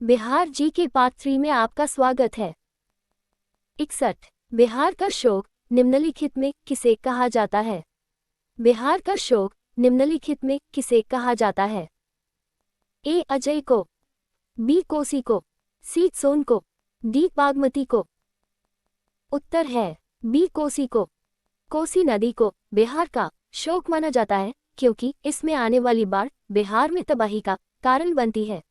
बिहार जी के पार्ट 3 में आपका स्वागत है। 61। बिहार का शोक निम्नलिखित में किसे कहा जाता है? बिहार का शोक निम्नलिखित में किसे कहा जाता है? ए अजय को, बी कोसी को, सी सोन को, डी बागमती को। उत्तर है बी कोसी को। कोसी नदी को बिहार का शोक माना जाता है क्योंकि इसमें आने वाली बाढ़ बिहार में तबाही का कारण बनती है।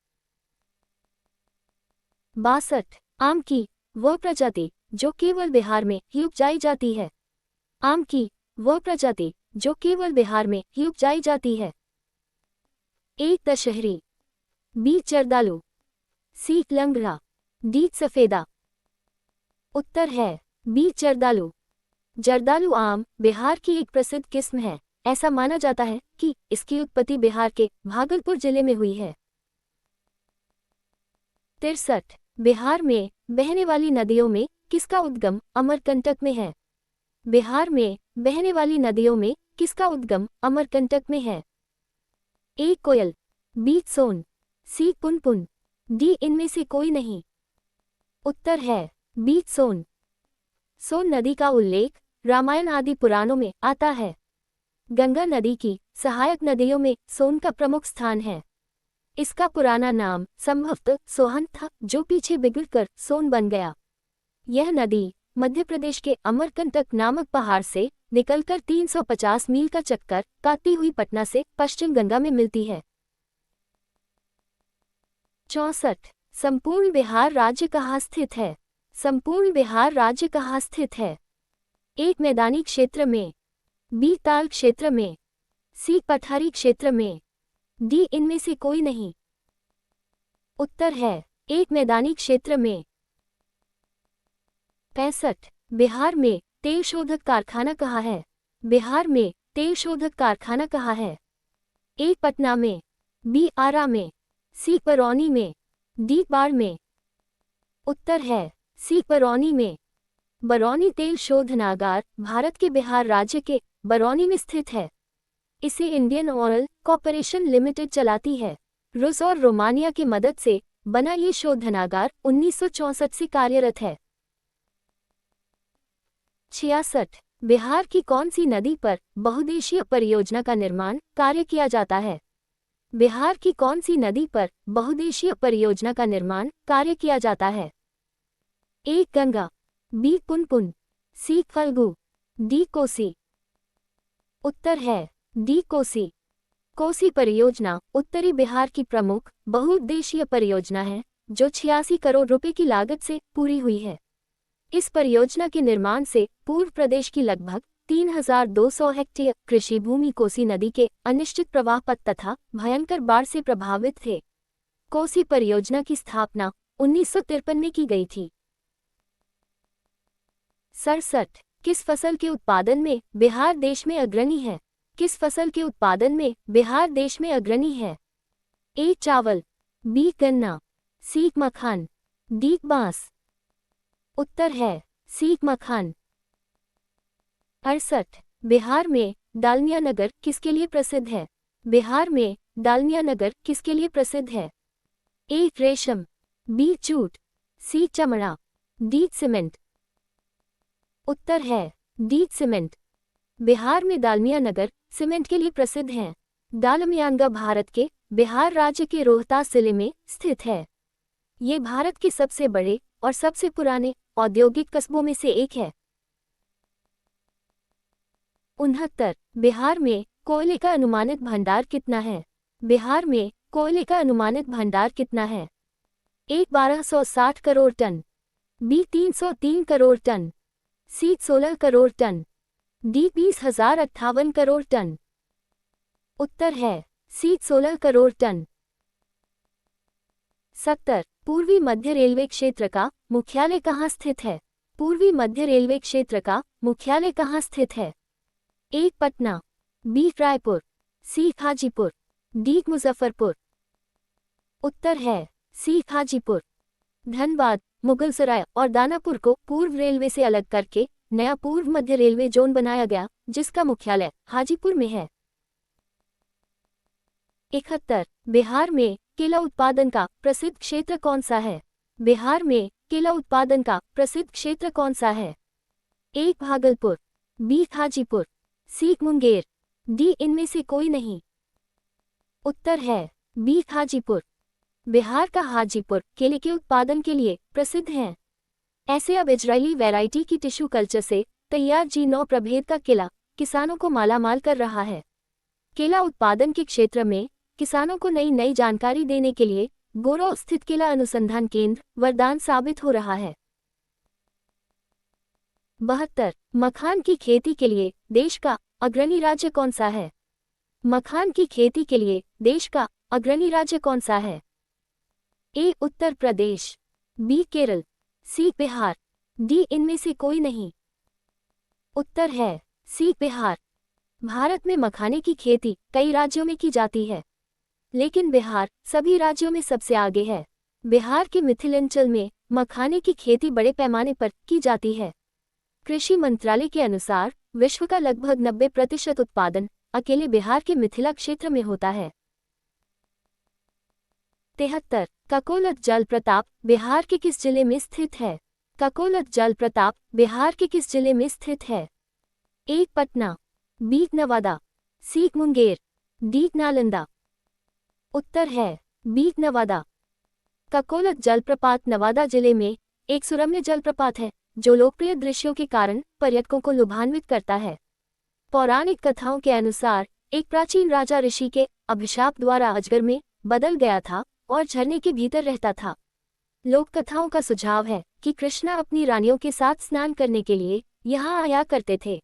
62। आम की वह प्रजाति जो केवल बिहार में ही उपजाई जाती है। आम की वह प्रजाति जो केवल बिहार में ही उपजाई जाती है। ए दशहरी, बी जर्दालू, सी लंगड़ा, डी सफेदा। उत्तर है बी जर्दालू। जर्दालू आम बिहार की एक प्रसिद्ध किस्म है। ऐसा माना जाता है कि इसकी उत्पत्ति बिहार के भागलपुर जिले में हुई है। 63। बिहार में बहने वाली नदियों में किसका उद्गम अमरकंटक में है? बिहार में बहने वाली नदियों में किसका उद्गम अमरकंटक में है? ए कोयल, बी सोन, सी पुनपुन, डी इनमें से कोई नहीं। उत्तर है बी सोन। सोन नदी का उल्लेख रामायण आदि पुराणों में आता है। गंगा नदी की सहायक नदियों में सोन का प्रमुख स्थान है। इसका पुराना नाम संभवतः सोहन था जो पीछे बिगड़कर सोन बन गया। यह नदी मध्य प्रदेश के अमरकंटक नामक पहाड़ से निकलकर 350 मील का चक्कर काटती हुई पटना से पश्चिम गंगा में मिलती है। 64। संपूर्ण बिहार राज्य कहाँ स्थित है? संपूर्ण बिहार राज्य कहाँ स्थित है? एक मैदानी क्षेत्र में, बी ताल क्षेत्र में, सी पठारी क्षेत्र में, डी इनमें से कोई नहीं। उत्तर है एक मैदानी क्षेत्र में। 65। बिहार में तेल शोधक कारखाना कहाँ है? बिहार में तेल शोधक कारखाना कहाँ है? ए पटना में, बी आरा में, सी बरौनी में, डी बाढ़ में। उत्तर है सी बरौनी में। बरौनी तेल शोधनागार भारत के बिहार राज्य के बरौनी में स्थित है। इसे इंडियन ऑयल कॉर्पोरेशन लिमिटेड चलाती है। रूस और रोमानिया की मदद से बना ये शोधनागार 1964 से कार्यरत है। 66। बिहार की कौन सी नदी पर बहुउद्देशीय परियोजना का निर्माण कार्य किया जाता है? बिहार की कौन सी नदी पर बहुउद्देशीय परियोजना का निर्माण कार्य किया जाता है? ए गंगा, बी पुनपुन, सी फल्गु, डी कोसी। उत्तर है डी कोसी। कोसी परियोजना उत्तरी बिहार की प्रमुख बहुउद्देशीय परियोजना है जो 86 करोड़ रुपए की लागत से पूरी हुई है। इस परियोजना के निर्माण से पूर्व प्रदेश की लगभग 3200 हेक्टेयर कृषि भूमि कोसी नदी के अनिश्चित प्रवाह पथ तथा भयंकर बाढ़ से प्रभावित थे। कोसी परियोजना की स्थापना 1953 में की गई थी। 67। किस फसल के उत्पादन में बिहार देश में अग्रणी है? किस फसल के उत्पादन में बिहार देश में अग्रणी है? ए चावल, बी गन्ना, सी मखान, डी बांस। उत्तर है सी मखान। 68। बिहार में डालमिया नगर किसके लिए प्रसिद्ध है? बिहार में डालमिया नगर किसके लिए प्रसिद्ध है? ए रेशम, बी जूट, सी चमड़ा, डी सीमेंट। उत्तर है डी सीमेंट। बिहार में डालमिया नगर सीमेंट के लिए प्रसिद्ध हैं। डालमियांगा भारत के बिहार राज्य के रोहतास जिले में स्थित है। ये भारत के सबसे बड़े और सबसे पुराने औद्योगिक कस्बों में से एक है। 69। बिहार में कोयले का अनुमानित भंडार कितना है? बिहार में कोयले का अनुमानित भंडार कितना है? A 1260 crore ton, B 303 crore ton, C 16 crore ton, D 20,058 crore ton. उत्तर है सी 16 करोड़ टन। 70। पूर्वी मध्य रेलवे क्षेत्र का मुख्यालय कहाँ स्थित है? पूर्वी मध्य रेलवे क्षेत्र का मुख्यालय कहाँ स्थित है? ए पटना, बी रायपुर, सी हाजीपुर, डी मुजफ्फरपुर। उत्तर है सी हाजीपुर। धनबाद, मुगलसराय और दानापुर को पूर्व रेलवे से अलग करके नया पूर्व मध्य रेलवे जोन बनाया गया जिसका मुख्यालय हाजीपुर में है। 71। बिहार में केला उत्पादन का प्रसिद्ध क्षेत्र कौन सा है? बिहार में केला उत्पादन का प्रसिद्ध क्षेत्र कौन सा है? ए भागलपुर, बी हाजीपुर, सी मुंगेर, डी इनमें से कोई नहीं। उत्तर है बी हाजीपुर। बिहार का हाजीपुर केले के उत्पादन के लिए प्रसिद्ध है। ऐसे अब इजरायली वैरायटी की टिश्यू कल्चर से तैयार G9 प्रभेद का केला किसानों को मालामाल कर रहा है। केला उत्पादन के क्षेत्र में किसानों को नई जानकारी देने के लिए गोरौ स्थित केला अनुसंधान केंद्र वरदान साबित हो रहा है। 72 मखान की खेती के लिए देश का अग्रणी राज्य कौन सा है? मखान की खेती के लिए देश का अग्रणी राज्य कौन सा है? ए उत्तर प्रदेश, बी केरल, सी बिहार, डी इनमें से कोई नहीं। उत्तर है सी बिहार। भारत में मखाने की खेती कई राज्यों में की जाती है, लेकिन बिहार सभी राज्यों में सबसे आगे है। बिहार के मिथिलांचल में मखाने की खेती बड़े पैमाने पर की जाती है। कृषि मंत्रालय के अनुसार विश्व का लगभग 90% उत्पादन अकेले बिहार के मिथिला क्षेत्र में होता है। 73 ककोलत जलप्रपात बिहार के किस जिले में स्थित है? ककोलत जलप्रपात बिहार के किस जिले में स्थित है? ए पटना, बी नवादा, सी मुंगेर, डी नालंदा। उत्तर है बी नवादा। ककोलत जलप्रपात नवादा जिले में एक सुरम्य जलप्रपात है जो लोकप्रिय दृश्यों के कारण पर्यटकों को लुभान्वित करता है। पौराणिक कथाओं के अनुसार एक प्राचीन राजा ऋषि के अभिशाप द्वारा अजगर में बदल गया था और झरने के भीतर रहता था। लोक कथाओं का सुझाव है कि कृष्णा अपनी रानियों के साथ स्नान करने के लिए यहाँ आया करते थे।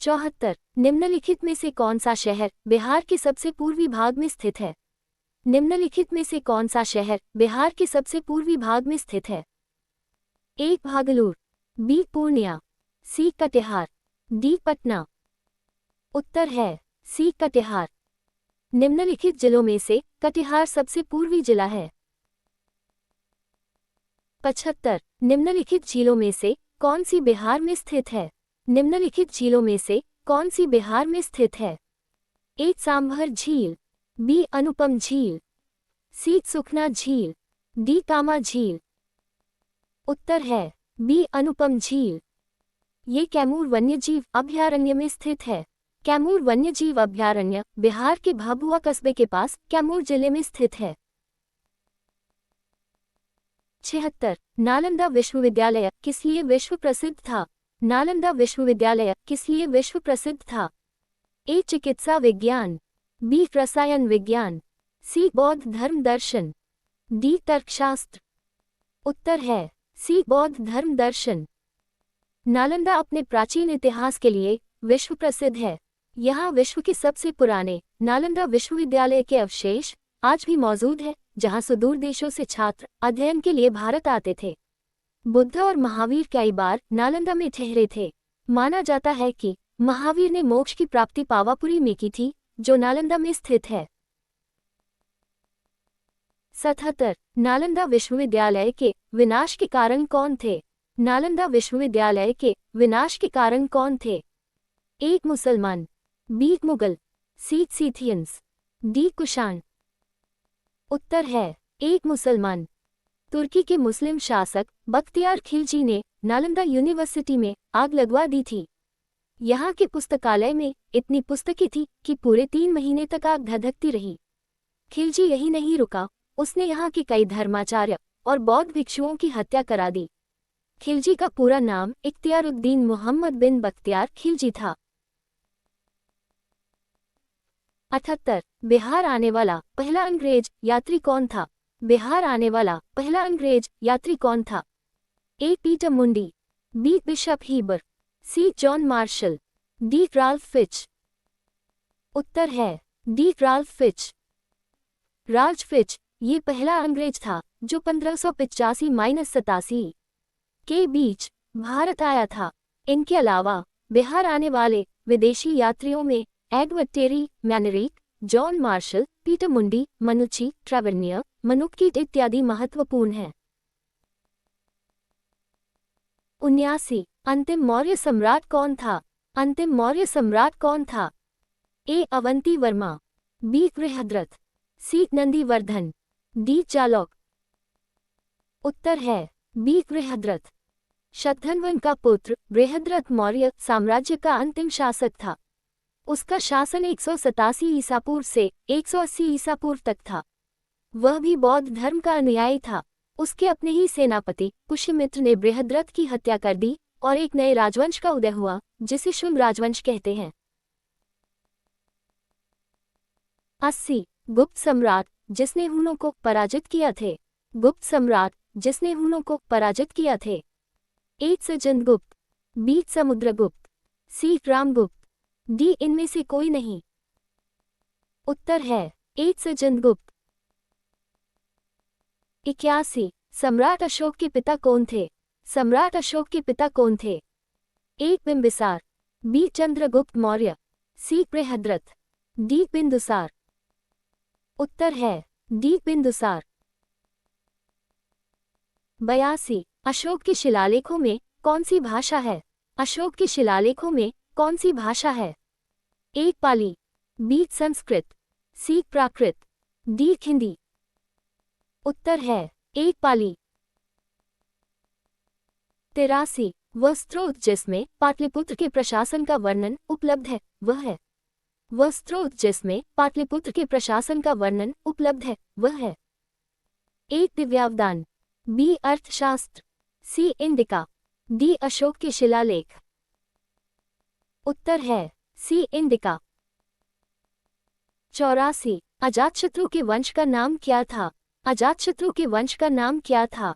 74 निम्नलिखित में से कौन सा शहर बिहार के सबसे पूर्वी भाग में स्थित है? निम्नलिखित में से कौन सा शहर बिहार के सबसे पूर्वी भाग में स्थित है? ए भागलपुर, बी पूर्णिया, सी कटिहार, डी पटना। उत्तर है सी कटिहार। निम्नलिखित जिलों में से कटिहार सबसे पूर्वी जिला है। 75 निम्नलिखित झीलों में से कौन सी बिहार में स्थित है? निम्नलिखित झीलों में से कौन सी बिहार में स्थित है? ए सांभर झील, बी अनुपम झील, सी सुखना झील, डी कामा झील। उत्तर है बी अनुपम झील। ये कैमूर वन्यजीव अभयारण्य में स्थित है। कैमूर वन्यजीव अभयारण्य बिहार के भभुआ कस्बे के पास कैमूर जिले में स्थित है। 76 नालंदा विश्वविद्यालय किस लिए विश्व प्रसिद्ध था? नालंदा विश्वविद्यालय किस लिए विश्व प्रसिद्ध था? ए चिकित्सा विज्ञान, बी रसायन विज्ञान, सी बौद्ध धर्म दर्शन, डी तर्कशास्त्र। उत्तर है सी बौद्ध धर्म दर्शन। नालंदा अपने प्राचीन इतिहास के लिए विश्व प्रसिद्ध है। यहाँ विश्व के सबसे पुराने नालंदा विश्वविद्यालय के अवशेष आज भी मौजूद है, जहाँ सुदूर देशों से छात्र अध्ययन के लिए भारत आते थे। बुद्ध और महावीर कई बार नालंदा में ठहरे थे। माना जाता है कि महावीर ने मोक्ष की प्राप्ति पावापुरी में की थी, जो नालंदा में स्थित है। 77 नालंदा विश्वविद्यालय के विनाश के कारण कौन थे? नालंदा विश्वविद्यालय के विनाश के कारण कौन थे? एक मुसलमान, बी मुगल, सी सीथियंस, डी कुषाण। उत्तर है एक मुसलमान। तुर्की के मुस्लिम शासक बख्तियार खिलजी ने नालंदा यूनिवर्सिटी में आग लगवा दी थी। यहाँ के पुस्तकालय में इतनी पुस्तकें थी कि पूरे 3 महीने तक आग धधकती रही। खिलजी यही नहीं रुका, उसने यहाँ के कई धर्माचार्य और बौद्ध भिक्षुओं की हत्या करा दी। खिलजी का पूरा नाम इख्तियारुद्दीन मोहम्मद बिन बख्तियार खिलजी था। 78 बिहार आने वाला पहला अंग्रेज यात्री कौन था? बिहार आने वाला पहला अंग्रेज यात्री कौन था? A Peter Mundy, B Bishop Heber, C John Marshall, D Ralph Fitch. उत्तर है D Ralph Fitch. Ralph Fitch ये पहला अंग्रेज था जो 1585-87 के बीच भारत आया था। इनके अलावा बिहार आने वाले विदेशी यात्रियों में Edward Terry, Manrique, John Marshall, Peter Mundy, Manucci, ट्रेवरनियर, मनुक्कीट इत्यादि महत्वपूर्ण हैं। 79 अंतिम मौर्य सम्राट कौन था? अंतिम मौर्य सम्राट कौन था? ए अवंती वर्मा, बी बृहद्रथ, सी नंदीवर्धन, डी चालौक। उत्तर है बी बृहद्रथ। शतधन्वन का पुत्र बृहद्रथ मौर्य साम्राज्य का अंतिम शासक था। उसका शासन 187 ईसा पूर्व से 180 ईसा पूर्व तक था। वह भी बौद्ध धर्म का अनुयायी था। उसके अपने ही सेनापति पुष्यमित्र ने बृहद्रथ की हत्या कर दी और एक नए राजवंश का उदय हुआ जिसे शुंग राजवंश कहते हैं। 80 गुप्त सम्राट जिसने हुनों को पराजित किया थे। गुप्त सम्राट जिसने हुनों को पराजित किया थे। ए चंद्रगुप्त, बी समुद्रगुप्त, सी रामगुप्त, डी इनमें से कोई नहीं। उत्तर है ए चंद्रगुप्त। 81 सम्राट अशोक के पिता कौन थे। सम्राट अशोक के पिता कौन थे। ए बिंबिसार, बी चंद्रगुप्त मौर्य, सी बृहद्रथ, डी बिंदुसार। उत्तर है डी बिंदुसार। 82 अशोक के शिलालेखों में कौन सी भाषा है। अशोक के शिलालेखों में कौन सी भाषा है। ए पाली, बी संस्कृत, सी प्राकृत, डी हिंदी। उत्तर है ए पाली। 83 वह स्रोत जिसमें पाटलिपुत्र के प्रशासन का वर्णन उपलब्ध है वह है। वह स्रोत जिसमें पाटलिपुत्र के प्रशासन का वर्णन उपलब्ध है वह है। ए दिव्यावदान, बी अर्थशास्त्र, सी इंडिका, डी अशोक के शिलालेख। उत्तर है सी इंडिका। 84 अजातशत्रु के वंश का नाम क्या था। अजातशत्रु के वंश का नाम क्या था।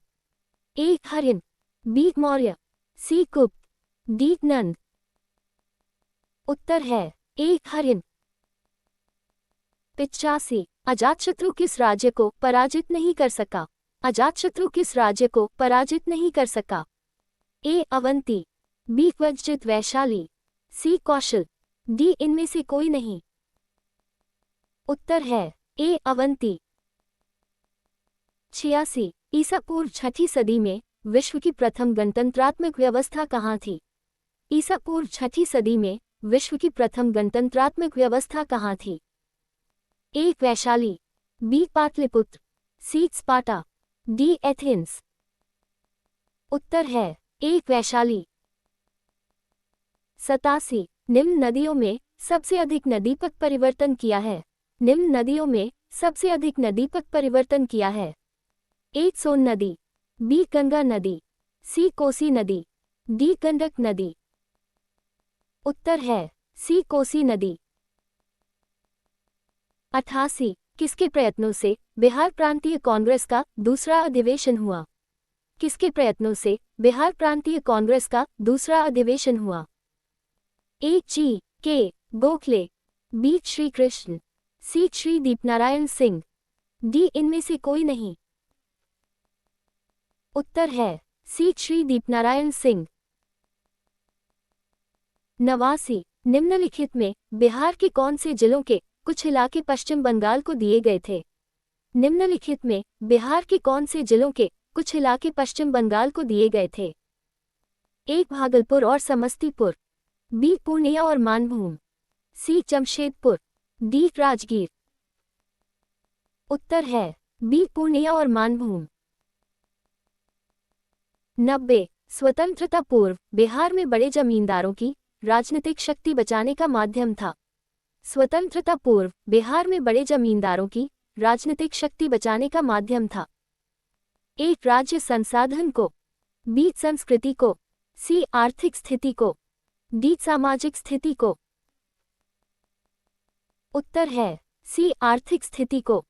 ए हरिन, बी मौर्य, सी गुप्त, डी नंद। उत्तर है ए हरिन। 85 अजातशत्रु किस राज्य को पराजित नहीं कर सका। अजातशत्रु किस राज्य को पराजित नहीं कर सका। ए अवंती, बी वज्रजित वैशाली, सी कौशल, डी इनमें से कोई नहीं। उत्तर है ए अवंती। 86 ईसा पूर्व 6ठी सदी में विश्व की प्रथम गणतंत्रात्मक व्यवस्था कहाँ थी। ईसा पूर्व 6ठी सदी में विश्व की प्रथम गणतंत्रात्मक व्यवस्था कहाँ थी। ए वैशाली, बी पाटलिपुत्र, सी स्पार्टा, डी एथेंस। उत्तर है ए वैशाली। 87 निम्न नदियों में सबसे अधिक नदीपथ परिवर्तन किया है। निम्न नदियों में सबसे अधिक नदीपथ परिवर्तन किया है। ए सोन नदी, बी गंगा नदी, सी कोसी नदी, डी गंडक नदी। उत्तर है सी कोसी नदी। 88 किसके प्रयत्नों से बिहार प्रांतीय कांग्रेस का दूसरा अधिवेशन हुआ। किसके प्रयत्नों से बिहार प्रांतीय कांग्रेस का दूसरा अधिवेशन हुआ। ए जी के गोखले, बी श्री कृष्ण, सी श्री दीपनारायण सिंह, डी इनमें से कोई नहीं। उत्तर है सी श्री दीपनारायण सिंह। 89 निम्नलिखित में बिहार के कौन से जिलों के कुछ इलाके पश्चिम बंगाल को दिए गए थे। निम्नलिखित में बिहार के कौन से जिलों के कुछ इलाके पश्चिम बंगाल को दिए गए थे। ए भागलपुर और समस्तीपुर, बी पूर्णिया और मानभूम, सी जमशेदपुर, डी राजगीर। उत्तर है बी पूर्णिया और मानभूम। 90 स्वतंत्रता पूर्व बिहार में बड़े जमींदारों की राजनीतिक शक्ति बचाने का माध्यम था। स्वतंत्रता पूर्व बिहार में बड़े जमींदारों की राजनीतिक शक्ति बचाने का माध्यम था। ए राज्य संसाधन को, बी संस्कृति को, सी आर्थिक स्थिति को, डी सामाजिक स्थिति को। उत्तर है सी आर्थिक स्थिति को।